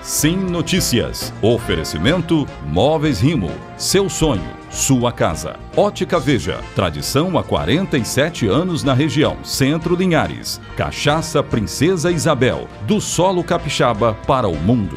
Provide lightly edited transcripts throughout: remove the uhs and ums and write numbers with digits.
Sim Notícias. Oferecimento Móveis Rimo. Seu sonho, sua casa. Ótica Veja. Tradição há 47 anos na região. Centro Linhares. Cachaça Princesa Isabel. Do solo capixaba para o mundo.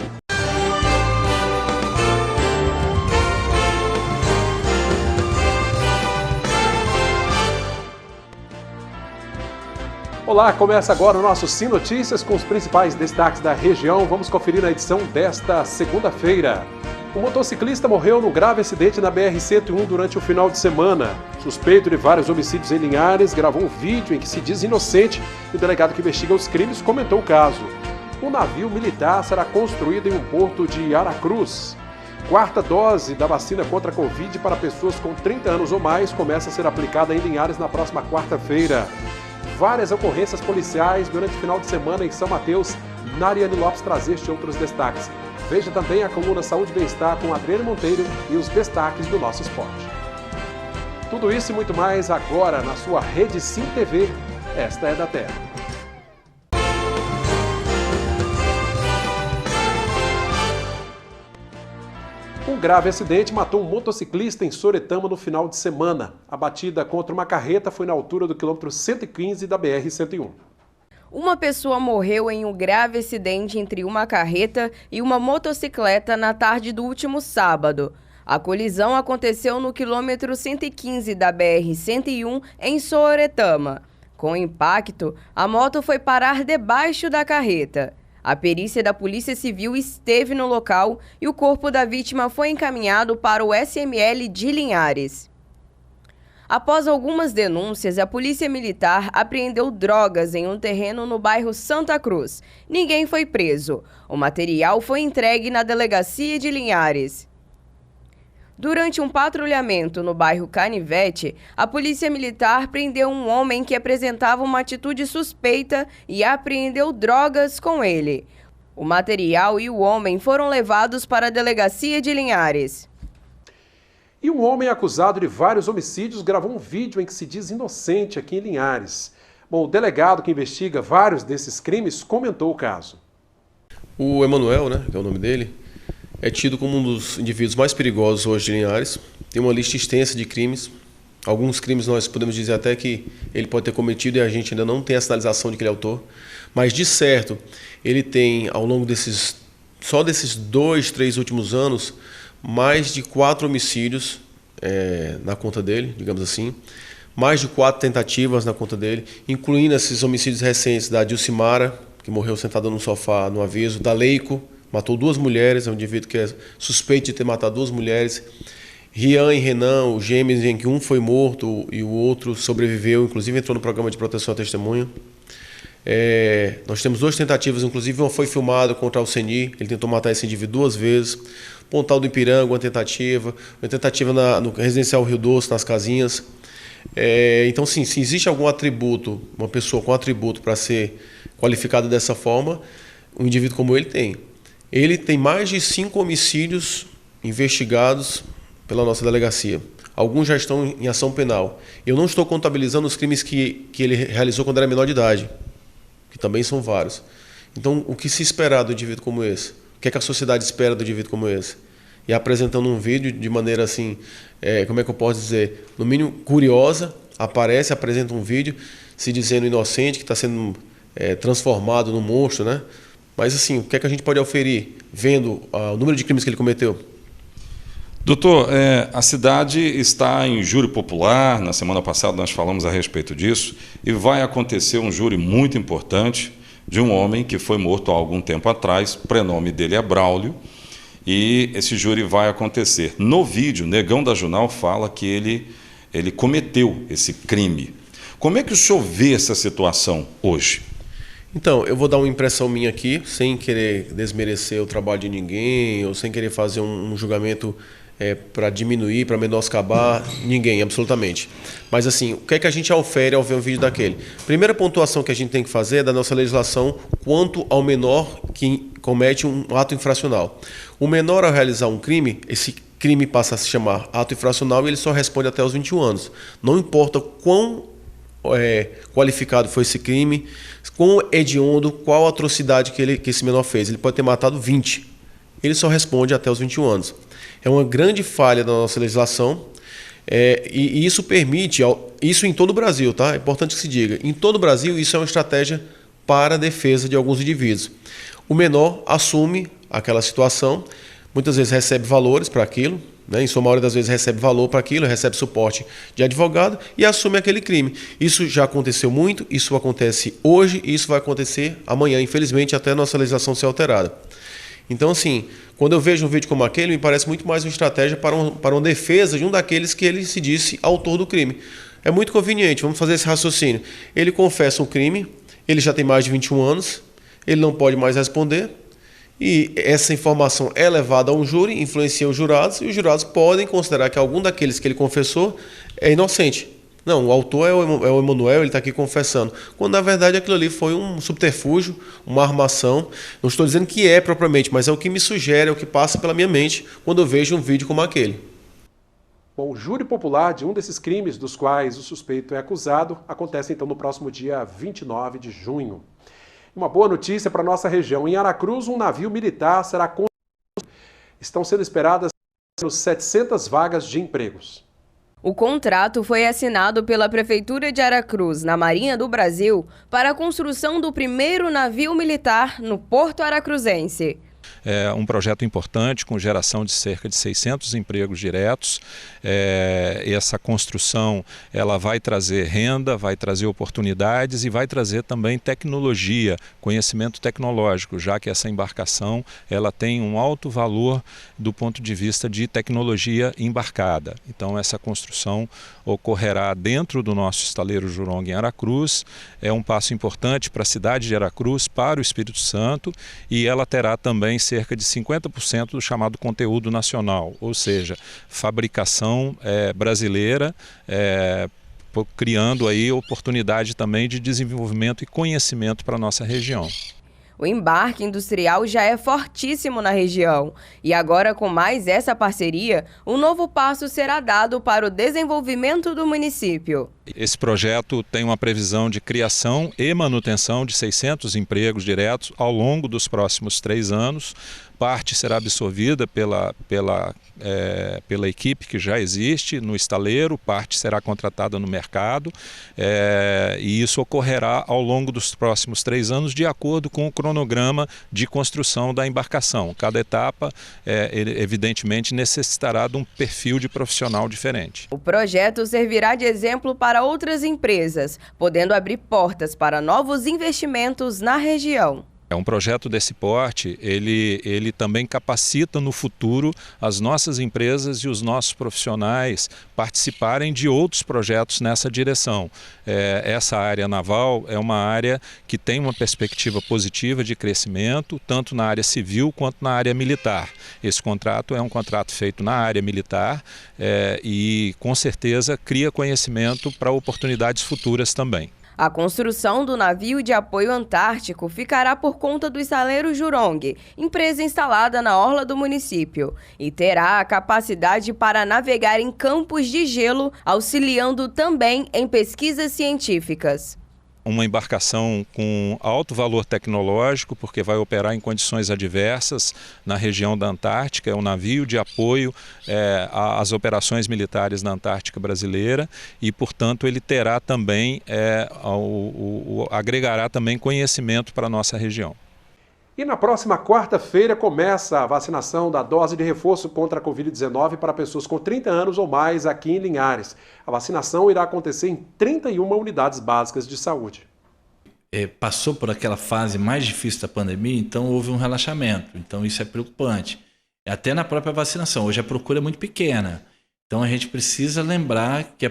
Olá, começa agora o nosso Sim Notícias com os principais destaques da região. Vamos conferir na edição desta segunda-feira. Um motociclista morreu num grave acidente na BR-101 durante o final de semana. Suspeito de vários homicídios em Linhares gravou um vídeo em que se diz inocente e o delegado que investiga os crimes comentou o caso. Um navio militar será construído em um porto de Aracruz. Quarta dose da vacina contra a Covid para pessoas com 30 anos ou mais começa a ser aplicada em Linhares na próxima quarta-feira. Várias ocorrências policiais durante o final de semana em São Mateus. Nariane Lopes traz este e outros destaques. Veja também a coluna Saúde e Bem-Estar com Adriano Monteiro e os destaques do nosso esporte. Tudo isso e muito mais agora na sua Rede Sim TV. Esta é da Terra. Um grave acidente matou um motociclista em Soretama no final de semana. A batida contra uma carreta foi na altura do quilômetro 115 da BR-101. Uma pessoa morreu em um grave acidente entre uma carreta e uma motocicleta na tarde do último sábado. A colisão aconteceu no quilômetro 115 da BR-101 em Soretama. Com o impacto, a moto foi parar debaixo da carreta. A perícia da Polícia Civil esteve no local e o corpo da vítima foi encaminhado para o SML de Linhares. Após algumas denúncias, a Polícia Militar apreendeu drogas em um terreno no bairro Santa Cruz. Ninguém foi preso. O material foi entregue na Delegacia de Linhares. Durante um patrulhamento no bairro Canivete, a Polícia Militar prendeu um homem que apresentava uma atitude suspeita e apreendeu drogas com ele. O material e o homem foram levados para a Delegacia de Linhares. E um homem acusado de vários homicídios gravou um vídeo em que se diz inocente aqui em Linhares. Bom, o delegado que investiga vários desses crimes comentou o caso. O Emanuel, que é o nome dele, é tido como um dos indivíduos mais perigosos hoje de Linhares. Tem uma lista extensa de crimes. Alguns crimes nós podemos dizer até que ele pode ter cometido e a gente ainda não tem a sinalização de que ele é autor. Mas, de certo, ele tem, ao longo desses 2, 3 últimos anos, mais de 4 homicídios na conta dele, digamos assim. Mais de 4 tentativas na conta dele, incluindo esses homicídios recentes da Dilcimara, que morreu sentada no sofá no aviso, da Leico, matou 2 mulheres, é um indivíduo que é suspeito de ter matado 2 mulheres. Rian e Renan, os gêmeos, em que um foi morto e o outro sobreviveu, inclusive entrou no programa de proteção à testemunha. Nós temos 2 tentativas, inclusive uma foi filmada contra Alceni, ele tentou matar esse indivíduo 2 vezes. Pontal do Ipiranga, uma tentativa no residencial Rio Doce, nas casinhas. Então, sim, se existe algum atributo, uma pessoa com atributo para ser qualificada dessa forma, um indivíduo como ele tem. Ele tem mais de 5 homicídios investigados pela nossa delegacia. Alguns já estão em ação penal. Eu não estou contabilizando os crimes que ele realizou quando era menor de idade, que também são vários. Então, o que se esperar do indivíduo como esse? O que é que a sociedade espera do indivíduo como esse? E apresentando um vídeo de maneira assim, como é que eu posso dizer, no mínimo curiosa, apresenta um vídeo se dizendo inocente, que está sendo transformado num monstro, Mas assim, o que é que a gente pode oferir vendo o número de crimes que ele cometeu? Doutor, a cidade está em júri popular, na semana passada nós falamos a respeito disso, e vai acontecer um júri muito importante de um homem que foi morto há algum tempo atrás, o prenome dele é Braulio, e esse júri vai acontecer. No vídeo, Negão da Junal fala que ele cometeu esse crime. Como é que o senhor vê essa situação hoje? Então, eu vou dar uma impressão minha aqui, sem querer desmerecer o trabalho de ninguém, ou sem querer fazer um julgamento para diminuir, para menoscabar ninguém, absolutamente. Mas assim, o que é que a gente ofere ao ver um vídeo daquele? Primeira pontuação que a gente tem que fazer é da nossa legislação quanto ao menor que comete um ato infracional. O menor, ao realizar um crime, esse crime passa a se chamar ato infracional e ele só responde até os 21 anos. Não importa quão qualificado foi esse crime, quão hediondo, qual atrocidade que esse menor fez. Ele pode ter matado 20. ele só responde até os 21 anos. É uma grande falha da nossa legislação, e isso permite, isso em todo o Brasil, tá? É importante que se diga, em todo o Brasil isso é uma estratégia para a defesa de alguns indivíduos. O menor assume aquela situação, muitas vezes recebe valores para aquilo, né? Em sua maioria das vezes recebe valor para aquilo, recebe suporte de advogado e assume aquele crime. Isso já aconteceu muito, isso acontece hoje e isso vai acontecer amanhã, infelizmente, até a nossa legislação ser alterada. Então, assim, quando eu vejo um vídeo como aquele, me parece muito mais uma estratégia para uma defesa de um daqueles que ele se disse autor do crime. É muito conveniente, vamos fazer esse raciocínio. Ele confessa um crime, ele já tem mais de 21 anos, ele não pode mais responder, e essa informação é levada a um júri, influencia os jurados, e os jurados podem considerar que algum daqueles que ele confessou é inocente. Não, o autor é o Emanuel, ele está aqui confessando. Quando, na verdade, aquilo ali foi um subterfúgio, uma armação. Não estou dizendo que é propriamente, mas é o que me sugere, é o que passa pela minha mente quando eu vejo um vídeo como aquele. Bom, o júri popular de um desses crimes dos quais o suspeito é acusado acontece, então, no próximo dia 29 de junho. Uma boa notícia para a nossa região. Em Aracruz, um navio militar será construído. Estão sendo esperadas 700 vagas de empregos. O contrato foi assinado pela Prefeitura de Aracruz, na Marinha do Brasil, para a construção do primeiro navio militar no Porto Aracruzense. É um projeto importante com geração de cerca de 600 empregos diretos. Essa construção ela vai trazer renda, vai trazer oportunidades e vai trazer também tecnologia, conhecimento tecnológico, já que essa embarcação ela tem um alto valor do ponto de vista de tecnologia embarcada. Então essa construção ocorrerá dentro do nosso estaleiro Jurong em Aracruz. É um passo importante para a cidade de Aracruz, para o Espírito Santo, e ela terá também cerca de 50% do chamado conteúdo nacional, ou seja, fabricação brasileira, criando aí oportunidade também de desenvolvimento e conhecimento para a nossa região. O embarque industrial já é fortíssimo na região e agora, com mais essa parceria, um novo passo será dado para o desenvolvimento do município. Esse projeto tem uma previsão de criação e manutenção de 600 empregos diretos ao longo dos próximos 3 anos. Parte será absorvida pela equipe que já existe no estaleiro, parte será contratada no mercado, e isso ocorrerá ao longo dos próximos 3 anos de acordo com o cronograma de construção da embarcação. Cada etapa, evidentemente, necessitará de um perfil de profissional diferente. O projeto servirá de exemplo para outras empresas, podendo abrir portas para novos investimentos na região. Um projeto desse porte, ele também capacita no futuro as nossas empresas e os nossos profissionais participarem de outros projetos nessa direção. Essa área naval é uma área que tem uma perspectiva positiva de crescimento, tanto na área civil quanto na área militar. Esse contrato é um contrato feito na área militar e, com certeza, cria conhecimento para oportunidades futuras também. A construção do navio de apoio antártico ficará por conta do estaleiro Jurong, empresa instalada na orla do município, e terá a capacidade para navegar em campos de gelo, auxiliando também em pesquisas científicas. Uma embarcação com alto valor tecnológico, porque vai operar em condições adversas na região da Antártica. É um navio de apoio às operações militares na Antártica brasileira e, portanto, ele terá também, agregará também conhecimento para a nossa região. E na próxima quarta-feira começa a vacinação da dose de reforço contra a Covid-19 para pessoas com 30 anos ou mais aqui em Linhares. A vacinação irá acontecer em 31 unidades básicas de saúde. Passou por aquela fase mais difícil da pandemia, então houve um relaxamento. Então isso é preocupante. Até na própria vacinação. Hoje a procura é muito pequena. Então a gente precisa lembrar que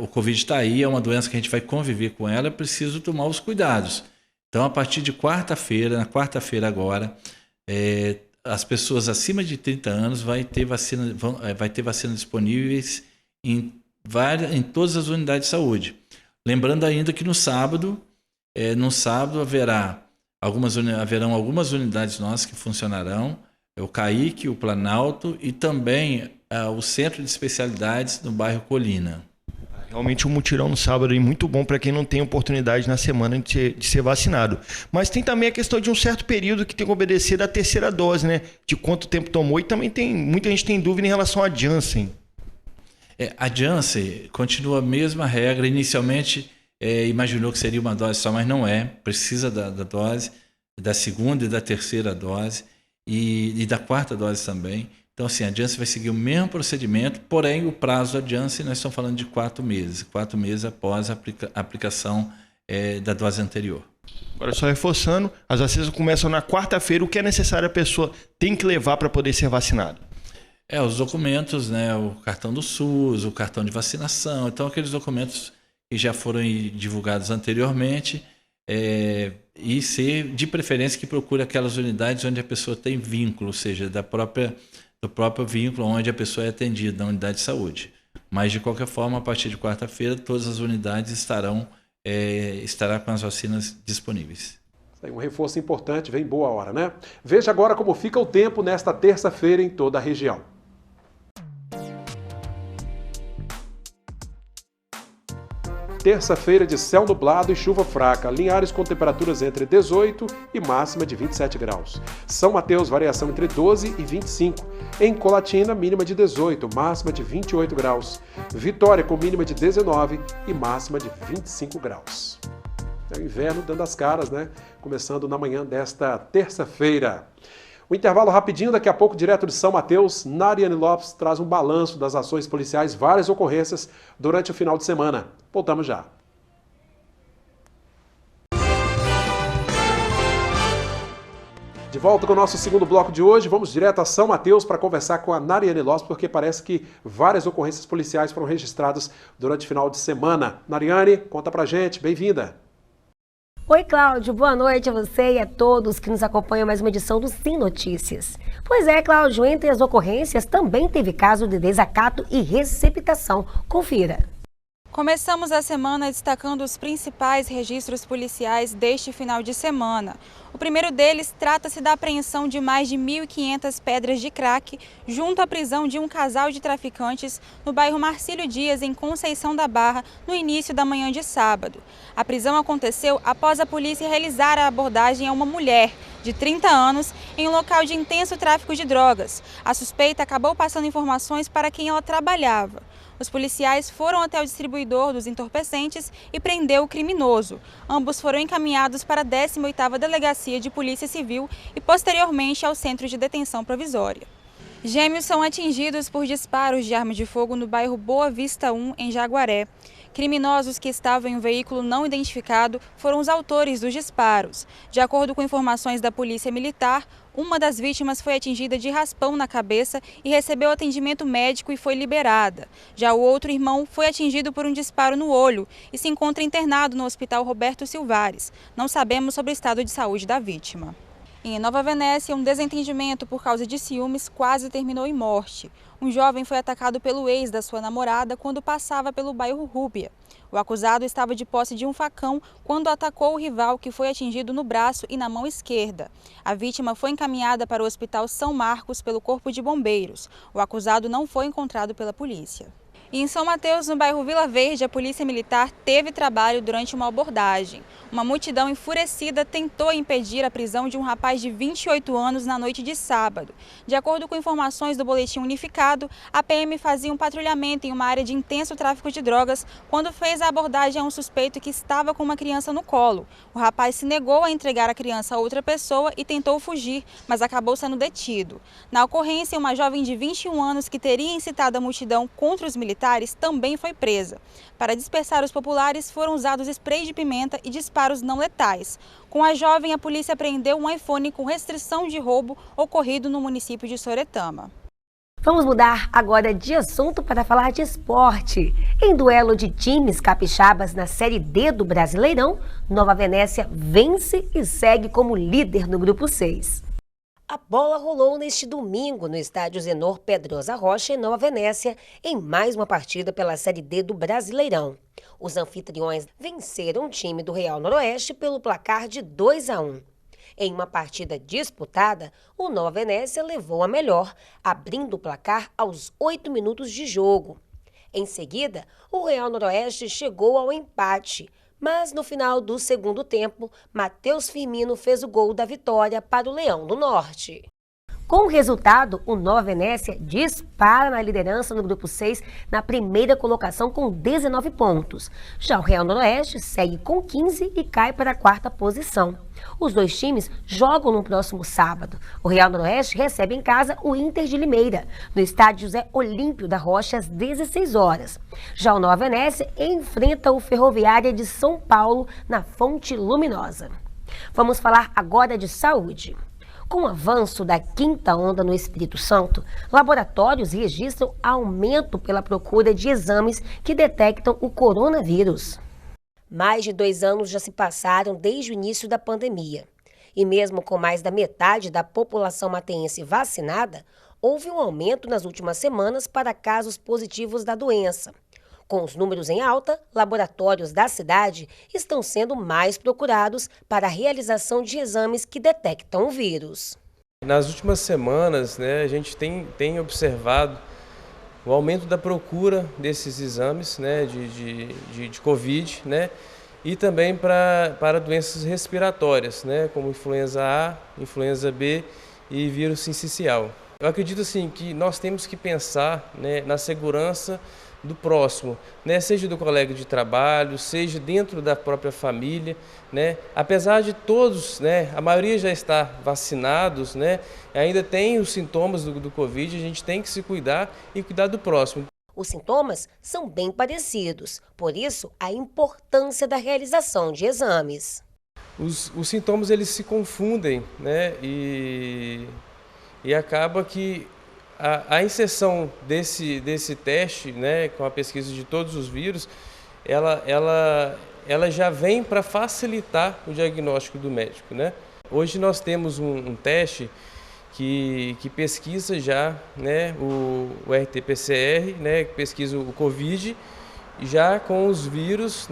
o Covid está aí, é uma doença que a gente vai conviver com ela, é preciso tomar os cuidados. Então, a partir de na quarta-feira agora, as pessoas acima de 30 anos vai ter vacina disponíveis em todas as unidades de saúde. Lembrando ainda que no sábado haverão algumas unidades nossas que funcionarão, o CAIC, o Planalto e também o Centro de Especialidades no bairro Colina. Realmente um mutirão no sábado é muito bom para quem não tem oportunidade na semana de ser vacinado. Mas tem também a questão de um certo período que tem que obedecer da terceira dose, né? De quanto tempo tomou, e também muita gente tem dúvida em relação à Janssen. A Janssen continua a mesma regra. Inicialmente imaginou que seria uma dose só, mas não é. Precisa da dose, da segunda e da terceira dose e da quarta dose também. Então, assim, a Janssen vai seguir o mesmo procedimento, porém o prazo da Janssen nós estamos falando de 4 meses. 4 meses após a aplicação da dose anterior. Agora, só reforçando, as vacinas começam na quarta-feira. O que é necessário a pessoa tem que levar para poder ser vacinado? Os documentos, né? O cartão do SUS, o cartão de vacinação. Então, aqueles documentos que já foram divulgados anteriormente, e ser, de preferência, que procure aquelas unidades onde a pessoa tem vínculo, ou seja, do próprio vínculo onde a pessoa é atendida, na unidade de saúde. Mas, de qualquer forma, a partir de quarta-feira, todas as unidades estará com as vacinas disponíveis. Um reforço importante, vem boa hora, né? Veja agora como fica o tempo nesta terça-feira em toda a região. Terça-feira de céu nublado e chuva fraca. Linhares com temperaturas entre 18 e máxima de 27 graus. São Mateus, variação entre 12 e 25. Em Colatina, mínima de 18, máxima de 28 graus. Vitória com mínima de 19 e máxima de 25 graus. É o inverno dando as caras, né? Começando na manhã desta terça-feira. O intervalo rapidinho, daqui a pouco, direto de São Mateus, Nariane Lopes traz um balanço das ações policiais, várias ocorrências durante o final de semana. Voltamos já. De volta com o nosso segundo bloco de hoje, vamos direto a São Mateus para conversar com a Nariane Lopes, porque parece que várias ocorrências policiais foram registradas durante o final de semana. Nariane, conta pra gente, bem-vinda. Oi, Cláudio, boa noite a você e a todos que nos acompanham em mais uma edição do Sim Notícias. Pois é, Cláudio, entre as ocorrências também teve caso de desacato e receptação. Confira. Começamos a semana destacando os principais registros policiais deste final de semana. O primeiro deles trata-se da apreensão de mais de 1.500 pedras de crack junto à prisão de um casal de traficantes no bairro Marcílio Dias, em Conceição da Barra, no início da manhã de sábado. A prisão aconteceu após a polícia realizar a abordagem a uma mulher de 30 anos em um local de intenso tráfico de drogas. A suspeita acabou passando informações para quem ela trabalhava. Os policiais foram até o distribuidor dos entorpecentes e prendeu o criminoso. Ambos foram encaminhados para a 18ª Delegacia de Polícia Civil e posteriormente ao Centro de Detenção Provisória. Gêmeos são atingidos por disparos de arma de fogo no bairro Boa Vista 1, em Jaguaré. Criminosos que estavam em um veículo não identificado foram os autores dos disparos. De acordo com informações da Polícia Militar, uma das vítimas foi atingida de raspão na cabeça e recebeu atendimento médico e foi liberada. Já o outro irmão foi atingido por um disparo no olho e se encontra internado no Hospital Roberto Silvares. Não sabemos sobre o estado de saúde da vítima. Em Nova Venécia, um desentendimento por causa de ciúmes quase terminou em morte. Um jovem foi atacado pelo ex da sua namorada quando passava pelo bairro Rúbia. O acusado estava de posse de um facão quando atacou o rival, que foi atingido no braço e na mão esquerda. A vítima foi encaminhada para o Hospital São Marcos pelo Corpo de Bombeiros. O acusado não foi encontrado pela polícia. E em São Mateus, no bairro Vila Verde, a Polícia Militar teve trabalho durante uma abordagem. Uma multidão enfurecida tentou impedir a prisão de um rapaz de 28 anos na noite de sábado. De acordo com informações do Boletim Unificado, a PM fazia um patrulhamento em uma área de intenso tráfico de drogas quando fez a abordagem a um suspeito que estava com uma criança no colo. O rapaz se negou a entregar a criança a outra pessoa e tentou fugir, mas acabou sendo detido. Na ocorrência, uma jovem de 21 anos que teria incitado a multidão contra os militares também foi presa. Para dispersar os populares, foram usados sprays de pimenta e disparos não letais. Com a jovem, a polícia apreendeu um iPhone com restrição de roubo ocorrido no município de Soretama. Vamos mudar agora de assunto para falar de esporte. Em duelo de times capixabas na Série D do Brasileirão, Nova Venécia vence e segue como líder no Grupo 6. A bola rolou neste domingo no estádio Zenor Pedrosa Rocha, em Nova Venécia, em mais uma partida pela Série D do Brasileirão. Os anfitriões venceram o time do Real Noroeste pelo placar de 2-1. Em uma partida disputada, o Nova Venécia levou a melhor, abrindo o placar aos 8 minutos de jogo. Em seguida, o Real Noroeste chegou ao empate, mas no final do segundo tempo, Matheus Firmino fez o gol da vitória para o Leão do Norte. Com o resultado, o Nova Venécia dispara na liderança no grupo 6, na primeira colocação com 19 pontos. Já o Real Noroeste segue com 15 e cai para a quarta posição. Os dois times jogam no próximo sábado. O Real Noroeste recebe em casa o Inter de Limeira, no estádio José Olímpio da Rocha, às 16 horas. Já o Nova Venécia enfrenta o Ferroviária de São Paulo, na Fonte Luminosa. Vamos falar agora de saúde. Com o avanço da quinta onda no Espírito Santo, laboratórios registram aumento pela procura de exames que detectam o coronavírus. Mais de 2 anos já se passaram desde o início da pandemia. E mesmo com mais da metade da população mateense vacinada, houve um aumento nas últimas semanas para casos positivos da doença. Com os números em alta, laboratórios da cidade estão sendo mais procurados para a realização de exames que detectam o vírus. Nas últimas semanas, a gente tem observado o aumento da procura desses exames de Covid, e também para doenças respiratórias, como influenza A, influenza B e vírus sincicial. Eu acredito assim, que nós temos que pensar na segurança do próximo, seja do colega de trabalho, seja dentro da própria família, apesar de todos, a maioria já está vacinados, ainda tem os sintomas do Covid, a gente tem que se cuidar e cuidar do próximo. Os sintomas são bem parecidos, por isso a importância da realização de exames. Os sintomas eles se confundem, e acaba que a inserção desse teste, com a pesquisa de todos os vírus, ela já vem para facilitar o diagnóstico do médico, Hoje nós temos um teste que pesquisa já, o RT-PCR, que pesquisa o Covid, já com os vírus,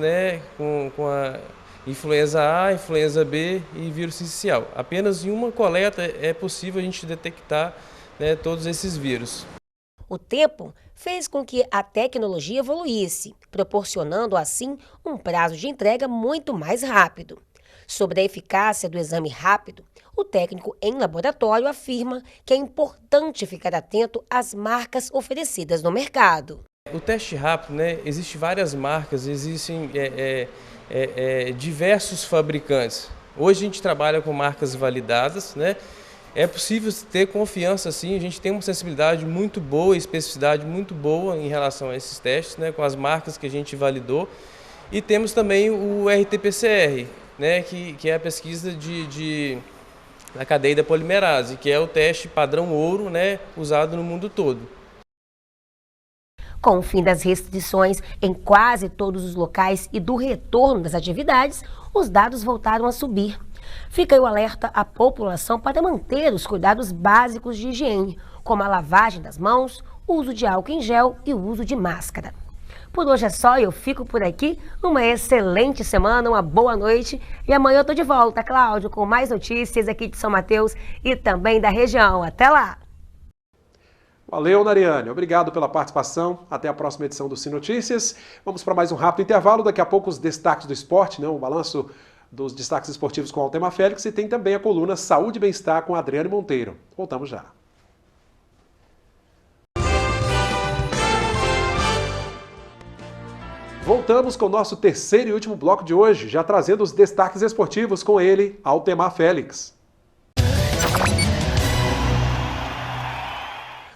com a influenza A, influenza B e vírus sincicial. Apenas em uma coleta é possível a gente detectar todos esses vírus. O tempo fez com que a tecnologia evoluísse, proporcionando assim um prazo de entrega muito mais rápido. Sobre a eficácia do exame rápido, o técnico em laboratório afirma que é importante ficar atento às marcas oferecidas no mercado. O teste rápido, existem várias marcas, existem diversos fabricantes. Hoje a gente trabalha com marcas validadas, É possível ter confiança, sim, a gente tem uma sensibilidade muito boa, especificidade muito boa em relação a esses testes, com as marcas que a gente validou. E temos também o RT-PCR, que é a pesquisa da cadeia da polimerase, que é o teste padrão ouro, usado no mundo todo. Com o fim das restrições em quase todos os locais e do retorno das atividades, os dados voltaram a subir. Fica aí o alerta à população para manter os cuidados básicos de higiene, como a lavagem das mãos, o uso de álcool em gel e o uso de máscara. Por hoje é só, eu fico por aqui. Uma excelente semana, uma boa noite. E amanhã eu tô de volta, Cláudio, com mais notícias aqui de São Mateus e também da região. Até lá! Valeu, Nariane. Obrigado pela participação. Até a próxima edição do Sim Notícias. Vamos para mais um rápido intervalo. Daqui a pouco os destaques do esporte, o balanço dos destaques esportivos com Altemar Félix, e tem também a coluna Saúde e Bem-Estar com Adriane Monteiro. Voltamos já. Voltamos com o nosso terceiro e último bloco de hoje, já trazendo os destaques esportivos com ele, Altemar Félix.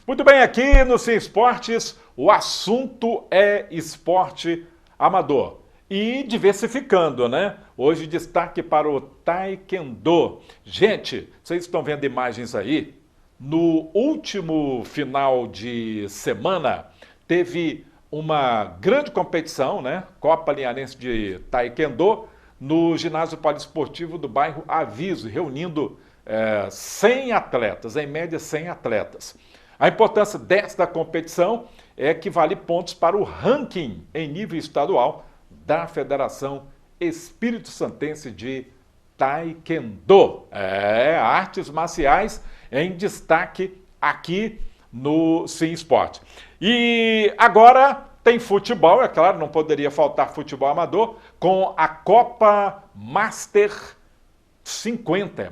Muito bem, aqui no Sim Esportes, o assunto é esporte amador. E diversificando, Hoje destaque para o Taekwondo. Gente, vocês estão vendo imagens aí? No último final de semana, teve uma grande competição, Copa Linharense de Taekwondo, no ginásio poliesportivo do bairro Aviso, reunindo 100 atletas, em média 100 atletas. A importância desta competição é que vale pontos para o ranking em nível estadual da Federação Espírito Santense de Taekwondo. Artes marciais em destaque aqui no Sim Esporte. E agora tem futebol, é claro, não poderia faltar futebol amador, com a Copa Master 50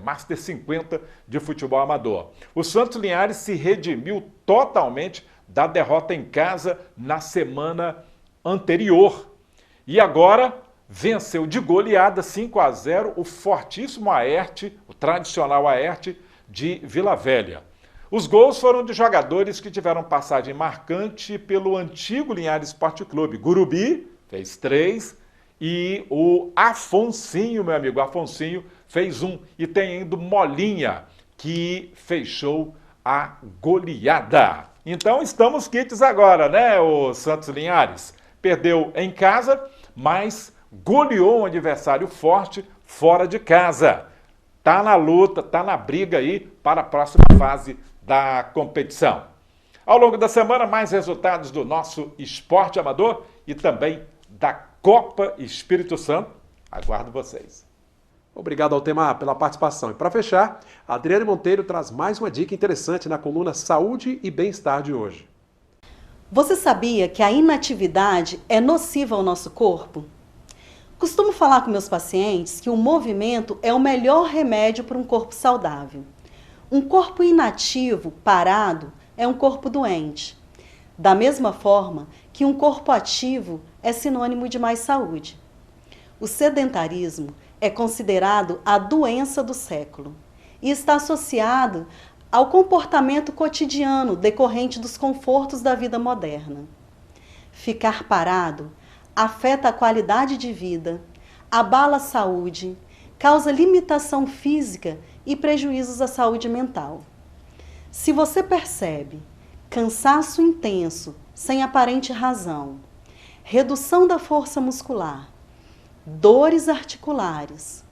de futebol amador. O Santos Linhares se redimiu totalmente da derrota em casa na semana anterior. E agora venceu de goleada 5-0 o fortíssimo Aerte, o tradicional Aerte de Vila Velha. Os gols foram de jogadores que tiveram passagem marcante pelo antigo Linhares Esporte Clube. Gurubi fez 3 e o Afonsinho, meu amigo, Afonsinho, fez 1. E tem ainda o Molinha, que fechou a goleada. Então estamos quites agora, né, o Santos Linhares? Perdeu em casa, mas goleou um adversário forte fora de casa. Tá na luta, tá na briga aí para a próxima fase da competição. Ao longo da semana, mais resultados do nosso esporte amador e também da Copa Espírito Santo. Aguardo vocês. Obrigado, Altemar, pela participação. E para fechar, a Adriane Monteiro traz mais uma dica interessante na coluna Saúde e Bem-Estar de hoje. Você sabia que a inatividade é nociva ao nosso corpo? Costumo falar com meus pacientes que o movimento é o melhor remédio para um corpo saudável. Um corpo inativo, parado, é um corpo doente. Da mesma forma que um corpo ativo é sinônimo de mais saúde. O sedentarismo é considerado a doença do século e está associado ao comportamento cotidiano decorrente dos confortos da vida moderna. Ficar parado afeta a qualidade de vida, abala a saúde, causa limitação física e prejuízos à saúde mental. Se você percebe cansaço intenso, sem aparente razão, redução da força muscular, dores articulares,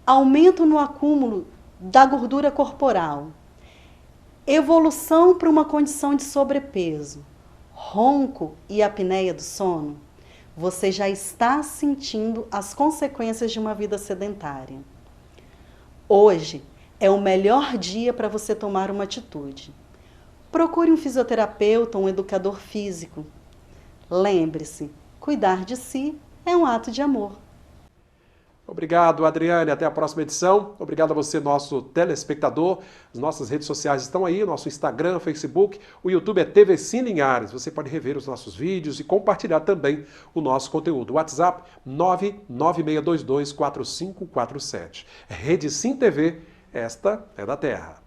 aumento no acúmulo da gordura corporal, evolução para uma condição de sobrepeso, ronco e apneia do sono, você já está sentindo as consequências de uma vida sedentária. Hoje é o melhor dia para você tomar uma atitude. Procure um fisioterapeuta, um educador físico. Lembre-se, cuidar de si é um ato de amor. Obrigado, Adriane. Até a próxima edição. Obrigado a você, nosso telespectador. As nossas redes sociais estão aí, o nosso Instagram, Facebook. O YouTube é TV Sim Linhares. Você pode rever os nossos vídeos e compartilhar também o nosso conteúdo. WhatsApp 996224547. Rede Sim TV, esta é da Terra.